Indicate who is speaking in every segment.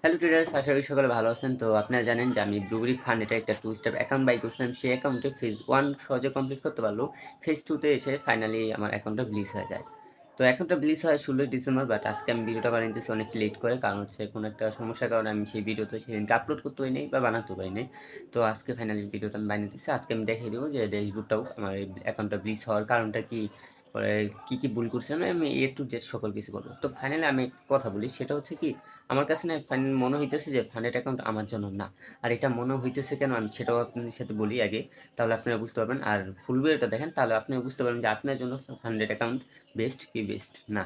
Speaker 1: Hello traders, আশা করি সকলে ভালো আছেন। তো আপনারা জানেন যে আমি ব্লুবেরি ফান্ড এটা একটা টু স্টেপ অ্যাকাউন্ট বাই করছিলাম। সেই অ্যাকাউন্টে ফেজ 1 সহজে কমপ্লিট করতে পারলেও ফেজ 2 তে এসে ফাইনালি আমার অ্যাকাউন্টটা ব্লিচ হয়ে যায়। তো অ্যাকাউন্টটা ব্লিচ হয় 16 ডিসেম্বর, বাট আজকে আমি ভিডিওটা বানাইতেছি অনেক লেট করে। কারণ হচ্ছে কোনো একটা সমস্যার কারণে আমি সেই ভিডিওটা সেদিনকে আপলোড করতে পারি নাই বা বানাতে পারি নাই। তো আজকে ফাইনালি ভিডিওটা আমি বানাইতেছি। আজকে আমি দেখিয়ে দেবো যে ড্যাশবোর্ডটাও আমার এই অ্যাকাউন্টটা ব্লিচ হওয়ার কারণটা কি, পরে কি ভুল করছিলাম আমি A to Z সকল কিছু বলবো। তো ফাইনালি আমি একটা কথা বলি, সেটা হচ্ছে কি, আমার কাছে না ফাইনাল মনে হইতেছে যে ফান্ডেড অ্যাকাউন্ট আমার জন্য না। আর এটা মনে হইতেছে কেন আমি সেটাও আপনাদের সাথে বলি আগে, তাহলে আপনারা বুঝতে পারবেন। আর ফুল ভিডিওটা দেখেন, তাহলে আপনিও বুঝতে পারবেন যে আপনার জন্য ফান্ডেড অ্যাকাউন্ট বেস্ট কি বেস্ট না।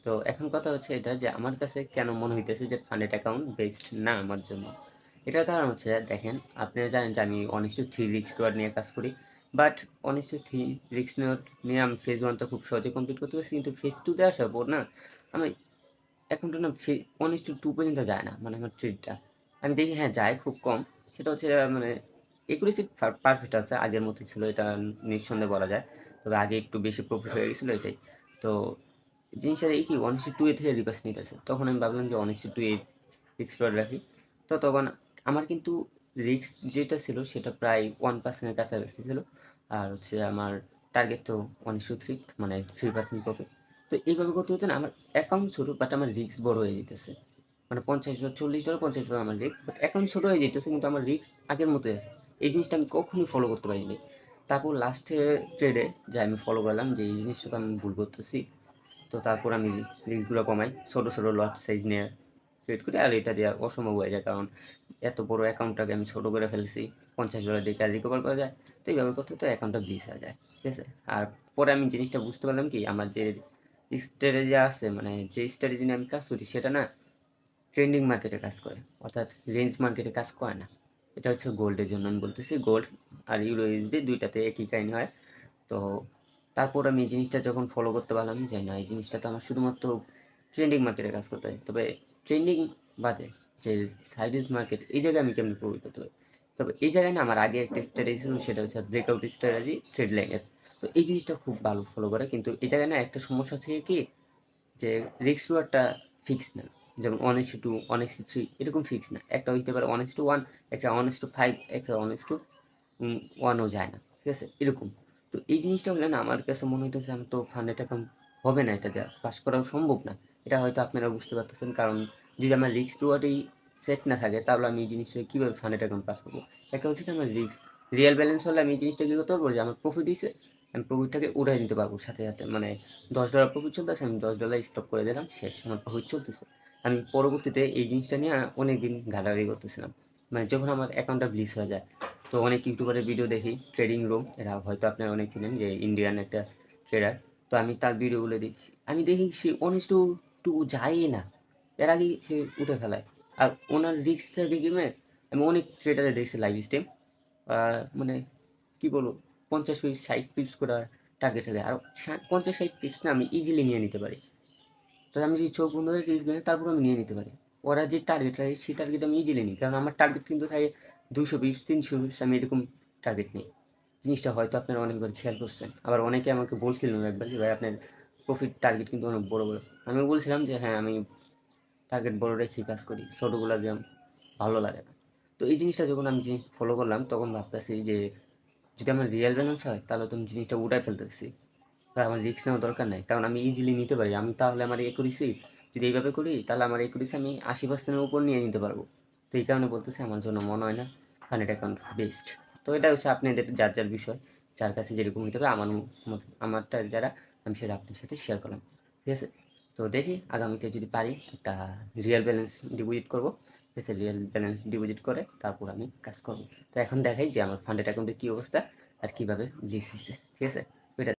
Speaker 1: তো এখন কথা হচ্ছে এটা যে আমার কাছে কেন মনে হইতেছে যে ফান্ডেড অ্যাকাউন্ট বেস্ট না আমার জন্য। এটার কারণ হচ্ছে দেখেন, আপনারা জানেন যে আমি 1:3 রিস্ক রোয়ার্ড নিয়ে কাজ করি। বাট 1:3 রিস্ক নিয়ে আমি ফেজ 1 টা খুব সহজে কমপ্লিট করতে পারছি, কিন্তু ফেজ 2 তে আসার পর না আমি অ্যাকাউন্টটা না 1:2 পর্যন্ত যায় না। মানে আমার ট্রেডটা আমি দেখি হ্যাঁ যায় খুব কম। সেটা হচ্ছে মানে একুরেসি পারফেক্ট আছে, আগের মতোই ছিল, এটা নিঃসন্দেহে বলা যায়। তবে আগে একটু বেশি প্রফিট হয়ে গেছিল এটাই। তো জিনিসটা দেখি কি 1:2 এ থেকে রিকোয়েস্ট নিতেছে, তখন আমি ভাবলাম যে 1:2 এ ফিক্সড করে রাখি। তো তখন আমার কিন্তু রিস্ক যেটা ছিল সেটা প্রায় 1% এর কাছাকাছি ছিল। আর হচ্ছে আমার টার্গেট তো 1:3, মানে 3% প্রফিট। তো এইভাবে করতে হতে না আমার অ্যাকাউন্ট ছোট, বাট আমার রিস্ক বড় হয়ে যেতেছে। মানে $50 $40 $50 আমার রিস্ক, বাট অ্যাকাউন্ট ছোট হয়ে যেতেছে কিন্তু আমার রিস্ক আগের মতোই আছে। এই জিনিসটা আমি কখনোই ফলো করতে পারিনি। তারপর লাস্টে ট্রেডে যে আমি ফলো করলাম যে এই জিনিসটা তো আমি ভুল করতেছি। তো তারপর আমি রিস্কগুলো কমাই, ছোট ছোট লট সাইজ নিয়ে ট্রেড করি। আর এটা দেওয়া অসম্ভব হয়ে যায়, কারণ এত বড় অ্যাকাউন্টটাকে আমি ছোট করে ফেলছি। $50 দিয়ে কাজ রিকভার করা যায়। তো এইভাবে করতে তো অ্যাকাউন্টটা ব্লিচ হয়ে যায়, ঠিক আছে। আর পরে আমি জিনিসটা বুঝতে পারলাম কি, আমার যে স্ট্র্যাটেজি আছে, মানে যে স্ট্র্যাটেজি নিয়ে আমি কাজ করি সেটা না ট্রেন্ডিং মার্কেটে কাজ করে, অর্থাৎ রেঞ্জ মার্কেটে কাজ করে না। এটা হচ্ছে গোল্ডের জন্য আমি বলতেছি। গোল্ড আর ইউরো ইউএসডি দুইটাতে একই কাহিনী হয়। তো তারপর আমি এই জিনিসটা যখন ফলো করতে পারলাম যে না, এই জিনিসটা তো আমার শুধুমাত্র ট্রেন্ডিং মার্কেটে কাজ করতে হয়, তবে ট্রেন্ডিং বাদে যে সাইডেজ মার্কেট, এই জায়গায় আমি কেমনি প্রফিট করতে পারি। তবে এই জায়গায় না আমার আগে একটা স্ট্র্যাটেজি ছিল, সেটা হচ্ছে ব্রেকআউট স্ট্র্যাটেজি ট্রেড লাইনের। তো এই জিনিসটা খুব ভালো ফলো করে, কিন্তু এই জায়গায় না একটা সমস্যা থেকে কি, যে রিস্ক রিওয়ার্ডটা ফিক্স না। যেমন 1:2 1:3 এরকম ফিক্স না। একটা হইতে পারে 1:1, একটা 1:5, একটা 1:1ও যায় না, ঠিক আছে, এরকম। তো এই জিনিসটা হলে না আমার কাছে মনে হইতেছে আমি তো ফান্ডেড অ্যাকাউন্ট হবে না, এটা দেওয়া পাস করাও সম্ভব না। এটা হয়তো আপনারা বুঝতে পারতেছেন, কারণ যদি আমার রিস্ক রিওয়ার্ডই সেট না থাকে তাহলে আমি এই জিনিসটা কীভাবে ফান্ডেড অ্যাকাউন্ট পাস করবো। একটা হচ্ছে কি, আমার রিস্ক রিয়েল ব্যালেন্স হলে আমি এই জিনিসটা কী করতে পারবো, যে আমার প্রফিট দিছে আমি প্রফিটটাকে উড়াই দিতে পারবো সাথে সাথে। মানে $10 প্রফিট চলতেছে, আমি $10 স্টপ করে দিলাম, শেষ, আমার প্রফিট চলতেছে। আমি পরবর্তীতে এই জিনিসটা নিয়ে অনেক দিন ঘাটাঘাটি করতেছিলাম, মানে যখন আমার অ্যাকাউন্টটা ব্লিচ হয়ে যায়। তো অনেক ইউটিউবারের ভিডিও দেখি, ট্রেডিং রুম, এরা হয়তো আপনারা অনেক চিনেন, যে ইন্ডিয়ান একটা ট্রেডার। তো আমি তার ভিডিওগুলো দেখি, আমি দেখি সে 1:2 যায়ই না, এর আগেই সে উঠে ফেলায়। আর ওনার রিস্কটা দেখি, আমি অনেক ট্রেডারে দেখছি লাইভ স্ট্রিম, মানে কি বলবো, 50 পিপস 60 পিপস করে টার্গেট হলে, আর 50 60 পিপস না আমি ইজিলি নিয়ে নিতে পারি। তো আমি যদি চোখ বন্ধ করে রিস্ক নিই, তারপর আমি নিয়ে নিতে পারি। ওরা যে টার্গেট রাখে সেই টার্গেট আমি ইজিলি নিই, কারণ আমার টার্গেট কিন্তু থাকে 200 পিপস 300 পিপস, আমি এরকম টার্গেট নিই। জিনিসটা হয়তো আপনারা অনেকবার খেয়াল করছেন। আবার অনেকে আমাকে বলছিলেন একবার যে ভাই আপনার প্রফিট টার্গেট কিন্তু অনেক বড় বড়। আমি বলছিলাম যে হ্যাঁ, আমি টার্গেট বড় রেখেই কাজ করি, ছোটোগুলো যে ভালো লাগে না। তো এই জিনিসটা যখন আমি ফলো করলাম, তখন ভাবতেছি যে যদি আমার রিয়েল ব্যালেন্স হয় তাহলে তো আমি জিনিসটা উঠাই ফেলতেছি, তাহলে আমার রিস্ক নেওয়ার দরকার নাই, কারণ আমি ইজিলি নিতে পারি। আমি তাহলে আমার একুরেসি যদি এইভাবে করি, তাহলে আমার একুরেসি আমি 80%-এর উপর নিয়ে নিতে পারবো। তো এই কারণে বলতেছি আমার জন্য মনে হয় না কারেন্ট অ্যাকাউন্ট বেস্ট। তো এটা হচ্ছে আপনাদের যার যার বিষয়, যার কাছে যেরকম হতে পারে। আমারটা যারা, আমি সেটা আপনার সাথে শেয়ার করলাম, ঠিক আছে। তো দেখি আগামীতে যদি পারি একটা রিয়েল ব্যালেন্স ডিপোজিট করবো, ঠিক আছে। রিয়েল ব্যালেন্স ডিপোজিট করে তারপর আমি কাজ করবো। তো এখন দেখাই যে আমার ফান্ডেড অ্যাকাউন্টের কী অবস্থা আর কীভাবে লিস্ট হচ্ছে, ঠিক আছে। ওইটা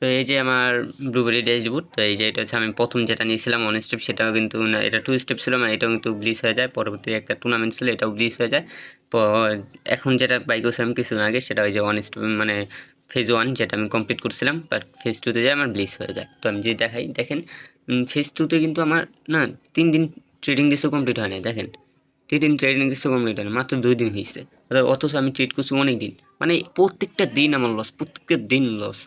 Speaker 1: তো এই যে আমার ব্লুবেরি ড্যাশবোর্ড। তো এই যে এটা হচ্ছে আমি প্রথম যেটা নিয়েছিলাম 1 স্টেপ, সেটাও কিন্তু না, এটা 2 স্টেপ ছিল, মানে এটাও কিন্তু ব্লিচ হয়ে যায়। পরবর্তী একটা টুর্নামেন্ট ছিল, এটাও ব্লিচ হয়ে যায়। এখন যেটা বাই করছিলাম কিছুদিন আগে, সেটা ওই যে 1 স্টেপ, মানে ফেজ 1 যেটা আমি কমপ্লিট করছিলাম, বাট ফেজ 2তে যায় আমার ব্লিচ হয়ে যায়। তো আমি যদি দেখাই, দেখেন ফেজ 2তে কিন্তু আমার না 3 দিন ট্রেডিং ডিসও কমপ্লিট হয় না, দেখেন 3 দিন ট্রেডিং ডিসও কমপ্লিট হয় না, মাত্র 2 দিন হয়েছে। অথচ আমি ট্রেড করছি অনেক দিন, মানে প্রত্যেকটা দিন আমার লস, প্রত্যেকটা দিন লস।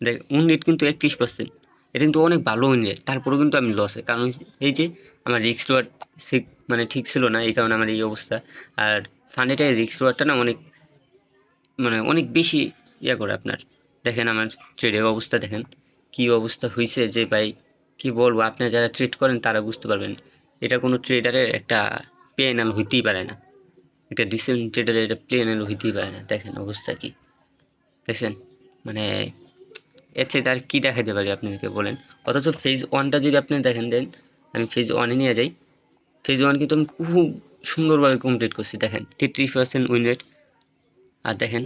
Speaker 1: দেখ উইন রেট কিন্তু 31%, এটা কিন্তু অনেক ভালো উইন রেট, তারপরেও কিন্তু আমি লসে, কারণ এই যে আমার রিস্ক রিওয়ার্ড মানে ঠিক ছিল না, এই কারণে আমার এই অবস্থা। আর ফান্ডেটাই রিস্ক রিওয়ার্ডটা না অনেক মানে অনেক বেশি করে আপনার। দেখেন আমার ট্রেডের অবস্থা দেখেন, কি অবস্থা হয়েছে যে ভাই, কি বলবো, আপনারা যারা ট্রেড করেন তারা বুঝতে পারবেন। এটা কোনো ট্রেডারের একটা পেনাল হইতেই পারে না, একটা ডিসিপ্লিন ট্রেডারের এটা পেনাল হইতেই পারে না। দেখেন অবস্থা কি দেখছেন, মানে এর চেয়ে তার কী দেখাতে পারি আপনাদেরকে বলেন। অথচ ফেজ ওয়ানটা যদি আপনি দেখেন দেন, আমি ফেজ ওয়ানে নিয়ে যাই। ফেজ ওয়ান কিন্তু আমি খুব সুন্দরভাবে কমপ্লিট করছি, দেখেন 33% উইন রেট। আর দেখেন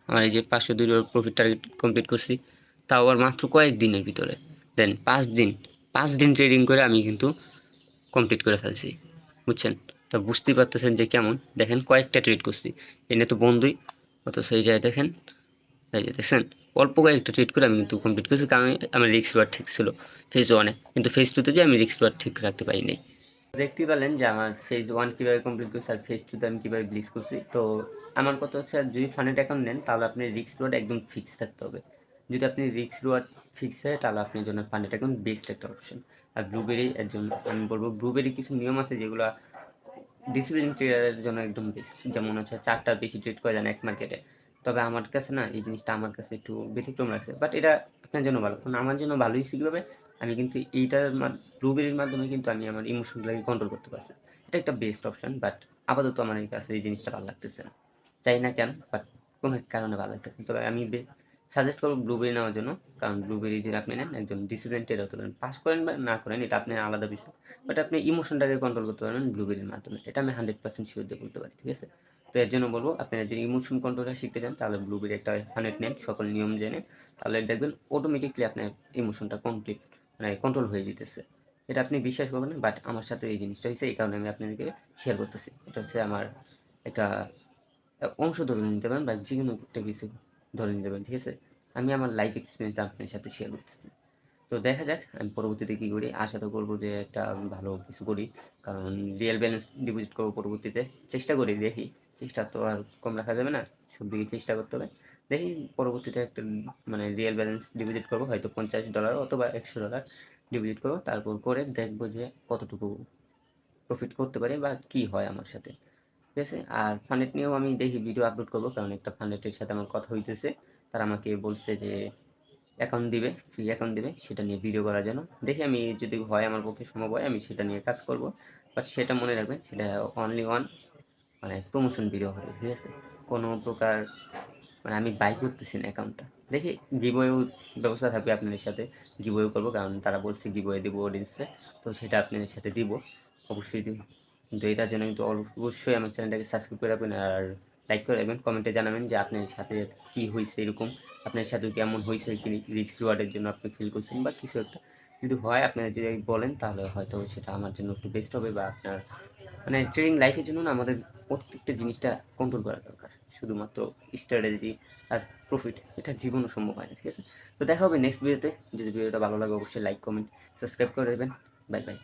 Speaker 1: আমার এই যে 502 প্রফিট টার্গেট কমপ্লিট করছি, তাও আবার মাত্র কয়েক দিনের ভিতরে। দেন 5 দিন ট্রেডিং করে আমি কিন্তু কমপ্লিট করে ফেলছি, বুঝছেন। তো বুঝতেই পারতেছেন যে কেমন। দেখেন কয়েকটা ট্রেড করছি, এনে তো বন্ধুই, অথচ এই যায় দেখেন, এই যে দেখছেন অল্প কয়েকটা ট্রেড করে আমি কিন্তু কমপ্লিট করছি, কারণ আমার রিস্ক রিওয়ার্ড ঠিক ছিল ফেজ ওয়ানে, কিন্তু ফেজ টুতে যে আমি রিস্ক রিওয়ার্ড ঠিক রাখতে পারিনি। দেখতেই পেলেন যে আমার ফেজ ওয়ান কীভাবে কমপ্লিট করছি আর ফেজ টুতে আমি কীভাবে ব্লিজ করছি। তো আমার কথা হচ্ছে, যদি ফান্ডেড অ্যাকাউন্ট নেন তাহলে আপনি রিস্ক রিওয়ার্ড একদম ফিক্স থাকতে হবে। যদি আপনি রিস্ক রিওয়ার্ড ফিক্স হয় তাহলে আপনার জন্য ফান্ডেড অ্যাকাউন্ট বেস্ট একটা অপশন। আর ব্লুবেরি এর জন্য আমি বলবো, ব্লুবেরি কিছু নিয়ম আছে যেগুলো ডিসিপ্লিন ট্রেডারের জন্য একদম বেস্ট। যেমন হচ্ছে 4টার বেশি ট্রেড করা যায় না এক মার্কেটে। তবে আমার কাছে না এই জিনিসটা আমার কাছে একটু ব্যতিক্রম লাগছে, বাট এটা আপনার জন্য ভালো, কারণ আমার জন্য ভালোই কীভাবে আমি কিন্তু এইটার ব্লুবেরির মাধ্যমে কিন্তু আমি আমার ইমোশনগুলোকে কন্ট্রোল করতে পারছি। এটা একটা বেস্ট অপশন, বাট আপাতত আমার এই কাছে এই জিনিসটা ভালো লাগতেছে না, চাই না কেন, বাট কোনো এক কারণে ভালো লাগতেছে। তবে আমি সাজেস্ট করবো ব্লুবেরি নেওয়ার জন্য, কারণ ব্লুবেরি যদি আপনি নেন একজন ডিসিপ্লিন ট্রেডার হতে পারেন। পাস করেন বা না করেন এটা আপনার আলাদা বিষয়, বাট আপনি ইমোশনটাকে কন্ট্রোল করতে পারবেন ব্লুবেরির মাধ্যমে, এটা আমি 100% শিওর দিয়ে বলতে পারি, ঠিক আছে। তো এর জন্য বলবো, আপনারা যদি ইমোশন কন্ট্রোলটা শিখতে চান তাহলে ব্লুবেরি একটা 100 নেন, সকল নিয়ম জেনে, তাহলে দেখবেন অটোমেটিকলি আপনার ইমোশনটা কমপ্লিট মানে কন্ট্রোল হয়ে যেতেছে। এটা আপনি বিশ্বাস করবেন না, বাট আমার সাথে এই জিনিসটা হয়েছে, এই কারণে আমি আপনাদেরকে শেয়ার করতেছি। এটা হচ্ছে আমার একটা অংশ ধরে নিতে পারেন বা যেকোনো একটা কিছু ধরে নিতে পারেন, ঠিক আছে। আমি আমার লাইফ এক্সপিরিয়েন্সটা আপনার সাথে শেয়ার করতেছি। তো দেখা যাক আমি পরবর্তীতে কী করি। আশা তো করবো যে একটা ভালো কিছু করি, কারণ রিয়েল ব্যালেন্স ডিপোজিট করবো পরবর্তীতে। চেষ্টা করি, দেখি, চেষ্টা তো আর কম রাখা যাবে না, সব দিকে চেষ্টা করতে হবে। দেখি পরবর্তীতে একটা মানে রিয়েল ব্যালেন্স ডিপোজিট করবো, হয়তো $50 অথবা $100 ডিপোজিট করবো, তারপর করে দেখবো যে কতটুকু প্রফিট করতে পারি বা কী হয় আমার সাথে, ঠিক আছে। আর ফান্ডেড নিয়েও আমি দেখি ভিডিও আপলোড করবো, কারণ একটা ফান্ডেডের সাথে আমার কথা হইতেছে, তারা আমাকে বলছে যে অ্যাকাউন্ট দিবে, ফ্রি অ্যাকাউন্ট দিবে, সেটা নিয়ে ভিডিও করার জন্য। দেখি আমি যদি হয় আমার পক্ষে সম্ভব হয় আমি সেটা নিয়ে কাজ করব, বাট সেটা মনে রাখবেন সেটা অনলি ওয়ান মানে প্রমোশন ভিডিও হবে, ঠিক আছে। কোনো প্রকার মানে আমি বাই করতেছি না অ্যাকাউন্টটা। দেখি গিভওয়েও ব্যবস্থা থাকবে আপনাদের সাথে, গিভওয়ে করবো, কারণ তারা বলছে গিভওয়ে দেবো অডিয়েন্সে, তো সেটা আপনাদের সাথে দিব, অবশ্যই দিব। কিন্তু এটার জন্য কিন্তু অবশ্যই আমার চ্যানেলটাকে সাবস্ক্রাইব করে রাখবেন আর লাইক করে রাখবেন, কমেন্টে জানাবেন যে আপনার সাথে কী হয়েছে, এরকম আপনার সাথে কেমন হয়েছে, কি রিস্ক রিওয়ার্ডের জন্য আপনি ফিল করছেন বা কিছু একটা যদি হয় আপনারা যদি বলেন, তাহলে হয়তো সেটা আমার জন্য একটু বেস্ট হবে। বা আপনার মানে ট্রেডিং লাইফের জন্য না আমাদের প্রত্যেকটা জিনিসটা কন্ট্রোল করা দরকার, শুধুমাত্র স্ট্র্যাটেজি আর প্রফিট এটা জীবনও সম্ভব হয় না, ঠিক আছে। তো দেখা হবে নেক্সট ভিডিওতে। যদি ভিডিওটা ভালো লাগে অবশ্যই লাইক কমেন্ট সাবস্ক্রাইব করে দেবেন। Bye bye.